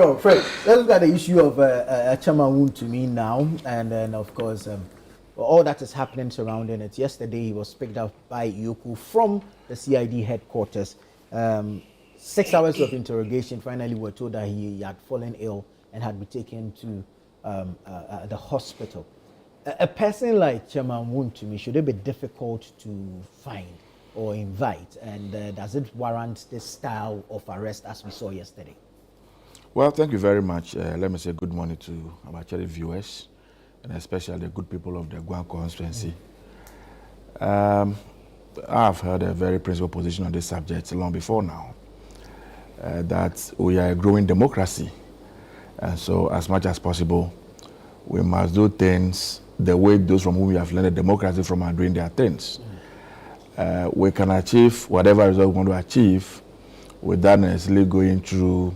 So, Fred, let's look at the issue of Chairman Wontumi now, and then, of course, all that is happening surrounding it. Yesterday, he was picked up by EOCO from the CID headquarters. 6 hours of interrogation. Finally, we're told that he had fallen ill and had been taken to the hospital. A person like Chairman Wontumi, should it be difficult to find or invite? And does it warrant this style of arrest as we saw yesterday? Well, thank you very much. Let me say good morning to our channel viewers, and especially the good people of the Guam constituency. I've heard a very principled position on this subject long before now, that we are a growing democracy. And so as much as possible, we must do things the way those from whom we have learned democracy from are doing their things. We can achieve whatever result we want to achieve without necessarily going through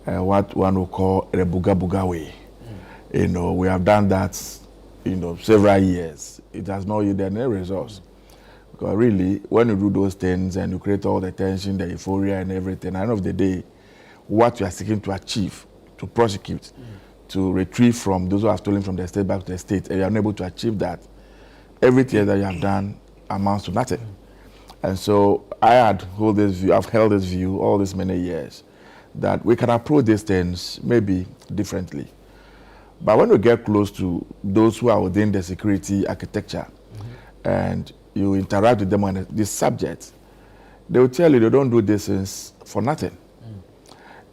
what one will call a buga way. You know, we have done that, several years. It has not yielded any results. Because really, when you do those things and you create all the tension, the euphoria and everything, at the end of the day, what you are seeking to achieve, to prosecute, to retrieve from those who have stolen from the state back to the state, and you are unable to achieve that, everything that you have done amounts to nothing. And so I've held this view all these many years, that we can approach these things maybe differently. But when we get close to those who are within the security architecture and you interact with them on this subject, they will tell you they don't do these things for nothing.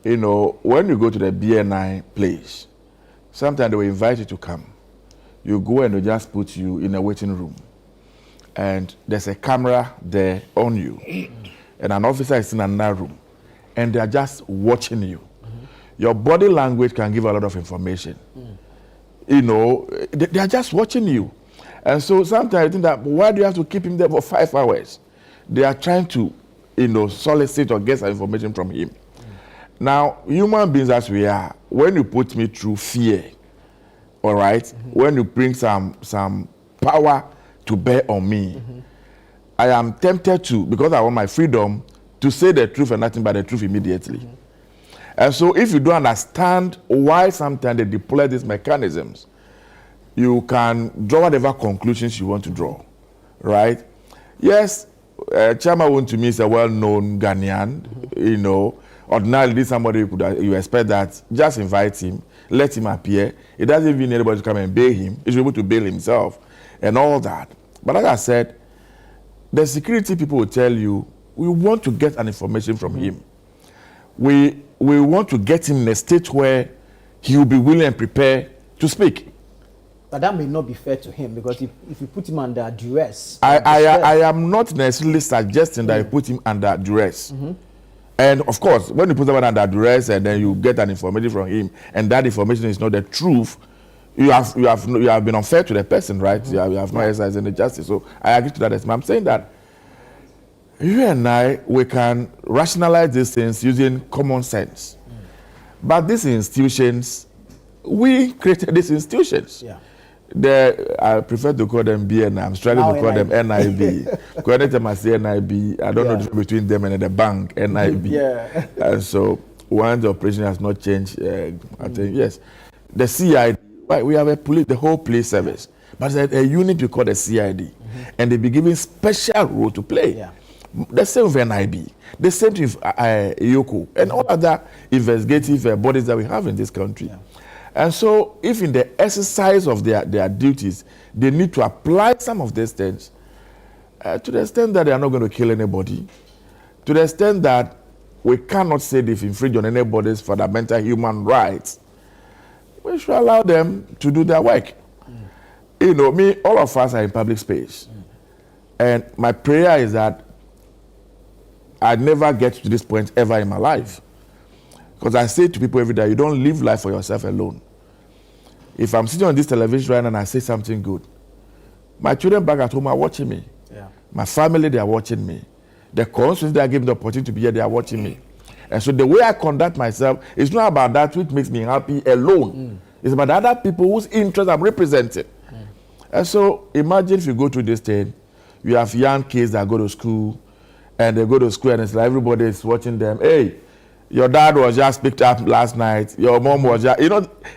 When you go to the BNI place, sometimes they will invite you to come. You go and they just put you in a waiting room. And there's a camera there on you. And an officer is in another room. And they are just watching you. Your body language can give a lot of information. They are just watching you. And so sometimes I think that, why do you have to keep him there for 5 hours? They are trying to, solicit or get some information from him. Now, human beings as we are, when you put me through fear, all right, when you bring some power to bear on me, I am tempted to, because I want my freedom, to say the truth and nothing but the truth immediately. And so if you don't understand why sometimes they deploy these mechanisms, you can draw whatever conclusions you want to draw, right? Yes, Chairman Wontumi is a well-known Ghanaian, ordinarily this somebody you expect that just invite him, let him appear. It doesn't even need anybody to come and bail him. He's able to bail himself and all that. But like I said, the security people will tell you, we want to get an information from him. We want to get him in a state where he will be willing and prepared to speak. But that may not be fair to him, because if you put him under duress... I am not necessarily suggesting that you put him under duress. And of course, when you put someone under duress and then you get an information from him, and that information is not the truth, you have been unfair to the person, right? You have not exercised any justice. So I agree to that. I'm saying that you and I, we can rationalize these things using common sense. But these institutions, we created these institutions. I prefer to call them BNI. I'm struggling to call them NIB. Because anytime I say NIB, I don't know the difference between them and the bank, NIB. And so one, the operation has not changed. I think, yes. The CID, we have a police, the whole police service. But there's a unit we call the CID. And they be given special role to play. The same with NIB, the same with EOCO, and all other investigative bodies that we have in this country. And so, if in the exercise of their duties, they need to apply some of these things, to the extent that they are not going to kill anybody, to the extent that we cannot say they've infringed on anybody's fundamental human rights, we should allow them to do their work. All of us are in public space. And my prayer is that I never get to this point ever in my life. Because I say to people every day, you don't live life for yourself alone. If I'm sitting on this television right now and I say something good, my children back at home are watching me. My family, they are watching me. The constituents that are given the opportunity to be here, they are watching me. And so the way I conduct myself is not about that which makes me happy alone. It's about other people whose interests I'm representing. And so imagine if you go to this thing, you have young kids that go to school, and they go to school and it's like everybody is watching them. Hey, your dad was just picked up last night, your mom was just,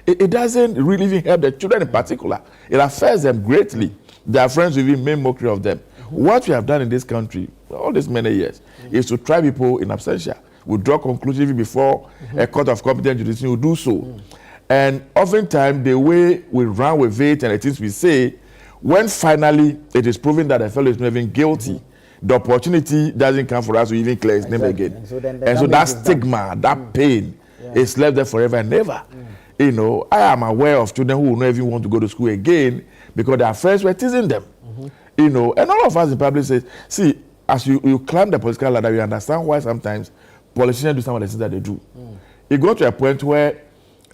it doesn't really even help the children in particular. It affects them greatly. Their friends will even make mockery of them. What we have done in this country, all these many years, is to try people in absentia. We draw conclusions before a court of competent jurisdiction will do so. And oftentimes, the way we run with it and the things we say, when finally it is proven that the fellow is not even guilty, the opportunity doesn't come for us to even clear his name again. And so that stigma, that pain is left there forever and ever. I am aware of children who will not even want to go to school again because their friends were teasing them. And all of us in public say, see, as you climb the political ladder, you understand why sometimes politicians do some of the things that they do. It got to a point where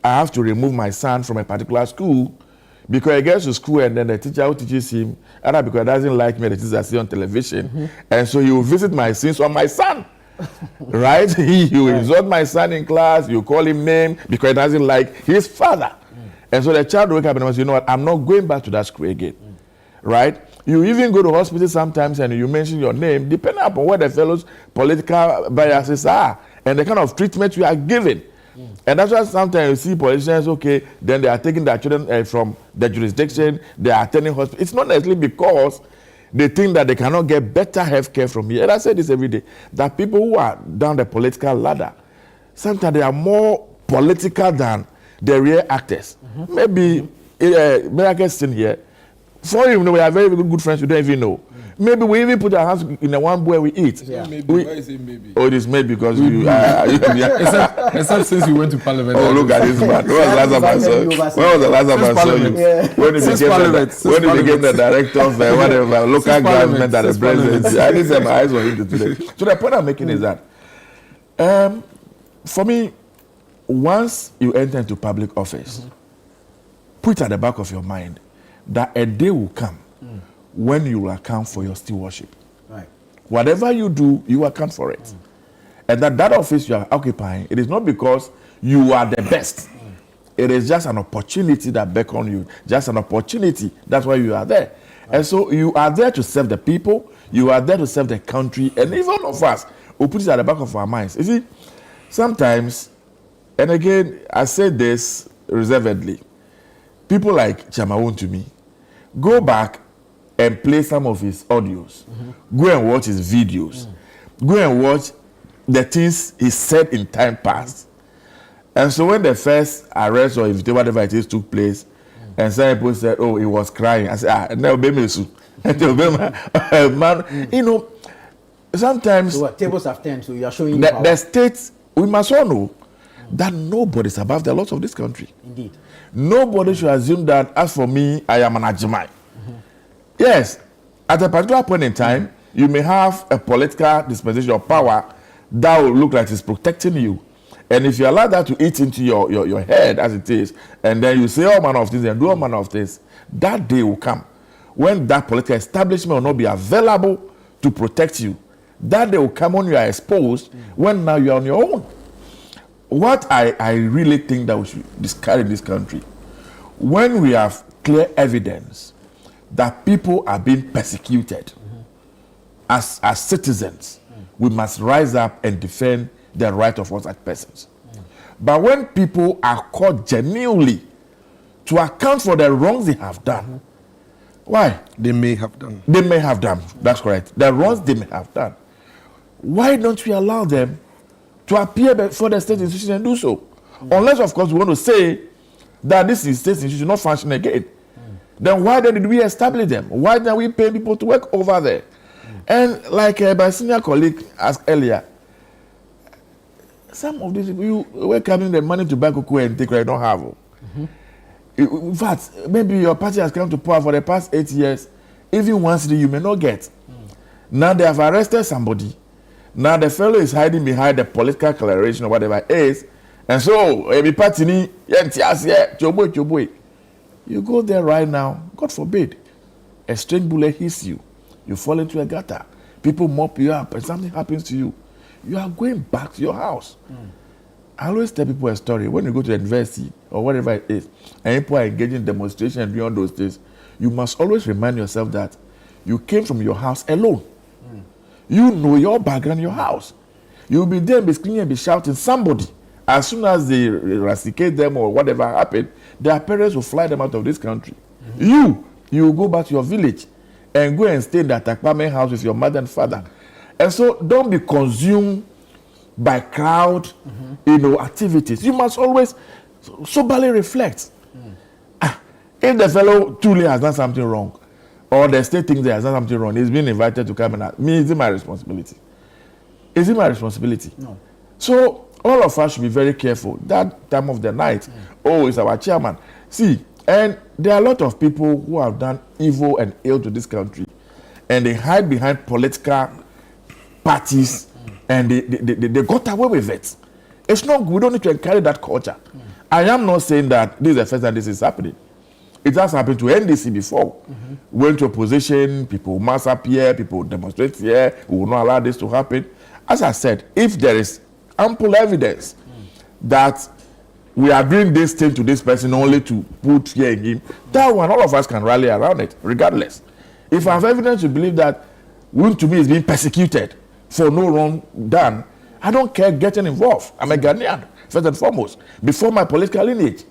I have to remove my son from a particular school because he gets to school and then the teacher who teaches him, either because he doesn't like me, the teacher I see on television, and so he will visit my sins on my son. Right? He will insult my son in class, you call him name because he doesn't like his father. And so the child will wake up and say, you know what, I'm not going back to that school again. Right? You even go to hospital sometimes and you mention your name, depending upon what the fellow's political biases are and the kind of treatment you are given. And that's why sometimes you see politicians, okay, then they are taking their children from the jurisdiction, they are attending hospital. It's not necessarily because they think that they cannot get better health care from here. And I say this every day, that people who are down the political ladder, sometimes they are more political than the real actors. Maybe America is sitting here. For you, we are very, very good friends you don't even know. Maybe we even put our hands in the one where we eat. Maybe. Why is it maybe? Oh, it is maybe because you except since you went to parliament. Oh, look at this man. When was the last time I saw you? When you became the director of whatever, local government and the presidency. I didn't set my eyes on him today. So the point I'm making is that, for me, once you enter into public office, put at the back of your mind that a day will come when you will account for your stewardship. Right. Whatever you do, you account for it. And that office you are occupying, it is not because you are the best. It is just an opportunity that beckons you. Just an opportunity. That's why you are there. Right. And so you are there to serve the people. You are there to serve the country. And even of us, we put it at the back of our minds. You see, sometimes, and again, I say this reservedly, people like Wontumi, go back and play some of his audios. Go and watch his videos. Go and watch the things he said in time past. And so when the first arrest or whatever it is took place, and some people said, oh, he was crying. I said, no, baby, man, sometimes so tables have turned, so you are showing the states, we must all know that nobody is above the laws of this country. Indeed. Nobody should assume that, as for me, I am an Ajimai. Yes, at a particular point in time, you may have a political dispensation of power that will look like it's protecting you. And if you allow that to eat into your head as it is, and then you say all manner of things and do all manner of things, that day will come when that political establishment will not be available to protect you. That day will come when you are exposed, when now you are on your own. What I really think that we should discourage in this country, when we have clear evidence that people are being persecuted as citizens, we must rise up and defend the right of all such persons. But when people are caught genuinely to account for the wrongs they have done, why? They may have done. They may have done. That's correct. The wrongs they may have done. Why don't we allow them to appear before the state institution and do so? Unless, of course, we want to say that this is state institution not functioning again. Then why did we establish them? Why did we pay people to work over there? And like my senior colleague asked earlier, some of these people, you were coming the money to buy cocoa and take what you don't have. In fact, maybe your party has come to power for the past 8 years. Even once you may not get. Now they have arrested somebody. Now the fellow is hiding behind the political declaration or whatever it is. And so, every party, you go there right now, God forbid, a strange bullet hits you. You fall into a gutter. People mop you up and something happens to you. You are going back to your house. I always tell people a story. When you go to the university or whatever it is, and people are engaging in demonstration and doing all those things, you must always remind yourself that you came from your house alone. You know your background, your house. You'll be there, be screaming and be shouting. Somebody, as soon as they eradicate them or whatever happened, their parents will fly them out of this country. You will go back to your village and go and stay in that apartment house with your mother and father. And so don't be consumed by crowd, activities. You must always soberly reflect. If the fellow truly has done something wrong, or the state thinks he has done something wrong, he's been invited to come and ask me, is it my responsibility? Is it my responsibility? No. So all of us should be very careful. That time of the night, it's our chairman. See, and there are a lot of people who have done evil and ill to this country, and they hide behind political parties, and they got away with it. It's not good. We don't need to encourage that culture. I am not saying that this is the first time this is happening. It has happened to NDC before. Went to opposition, people mass appear, people demonstrate here. We will not allow this to happen. As I said, if there is ample evidence that we are doing this thing to this person only to put here in him, that one, all of us can rally around it, regardless. If I have evidence to believe that Wontumi is being persecuted for no wrong done, I don't care getting involved. I'm a Ghanaian, first and foremost, before my political lineage.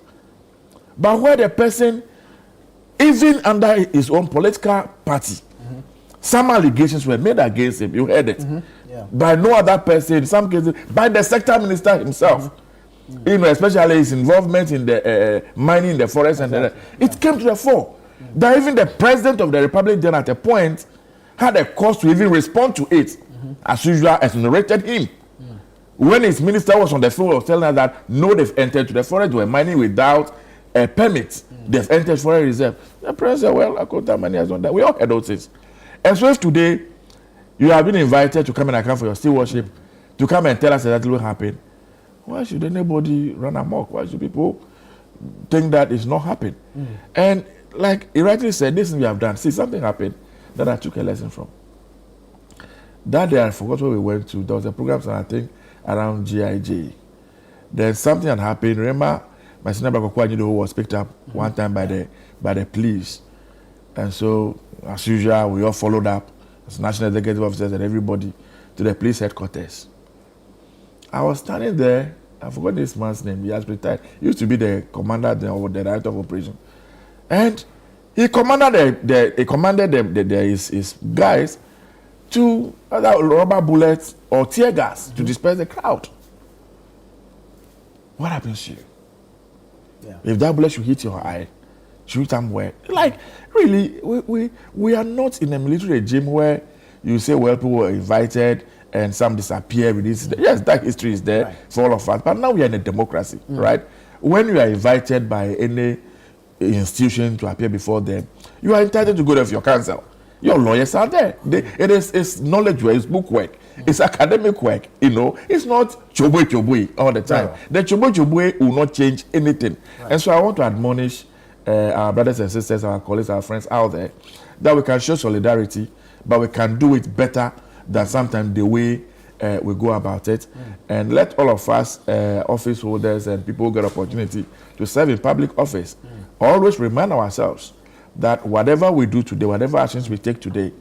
But where the person, even under his own political party, some allegations were made against him. You heard it. Yeah. By no other person, in some cases, by the sector minister himself. Especially his involvement in the mining in the forest. And it came to the fore. That even the president of the republic then at a point had a cause to even respond to it. As usual, exonerated him. When his minister was on the field, was telling us that no, they've entered to the forest, they were mining without a permit. They've entered forest reserve. The president said, well, Akota Mani has done that. We all heard those things. And so if today you have been invited to come and account for your still worship, to come and tell us exactly what happened, why should anybody run amok? Why should people think that it's not happening? And like he rightly said, this thing we have done, see, something happened that I took a lesson from. That day I forgot where we went to. There was a program, I think, around GIJ. Then something had happened. Remember, my senior brother who was picked up one time by the police. And so, as usual, we all followed up as national executive officers and everybody to the police headquarters. I was standing there. I forgot this man's name. He has retired. He used to be the commander or the director of operation. And he commanded his guys to either rubber bullets or tear gas to disperse the crowd. What happens to you? Yeah. If that bullet should hit your eye, shoot somewhere. Like, really, we are not in a military regime where you say, well, people were invited and some disappear with this. Yes, that history is there for all of us. But now we are in a democracy, right? When you are invited by any institution to appear before them, you are entitled to go there for your counsel. Your lawyers are there. It's knowledge work, it's book work, it's academic work, It's not choboy all the time. The choboy will not change anything. And so I want to admonish our brothers and sisters, our colleagues, our friends out there, that we can show solidarity, but we can do it better than sometimes the way we go about it. And let all of us, office holders and people who get opportunity to serve in public office, always remind ourselves that whatever we do today, whatever actions we take today,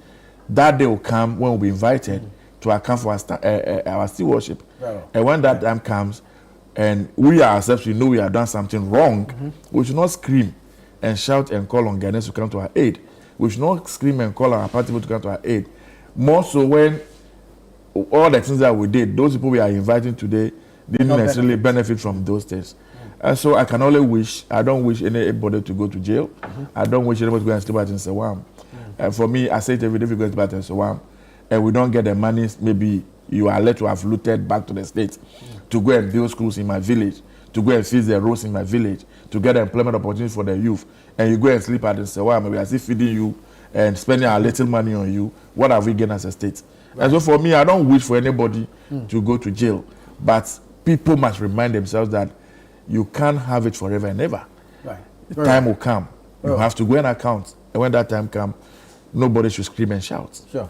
that day will come when we'll be invited to account for our still worship. Right. And when that time comes, and we ourselves, we know we have done something wrong, we should not scream and shout and call on Ghanaians to come to our aid. We should not scream and call our party people to come to our aid. More so when all the things that we did, those people we are inviting today didn't necessarily benefit from those things. And so I can only wish, I don't wish anybody to go to jail. I don't wish anybody to go and sleep at in Sewam. And for me, I say it every day, if you go to sleep at in Sewam, and we don't get the money, maybe you are led to have looted back to the state to go and build schools in my village, to go and fix the roads in my village, to get employment opportunities for the youth, and you go and sleep at in Sewam, and we are still feeding you and spending our little money on you. What have we gained as a state? And so for me, I don't wish for anybody to go to jail, but people must remind themselves that you can't have it forever and ever. Right. The time will come. You have to go and account. And when that time comes, nobody should scream and shout. Sure.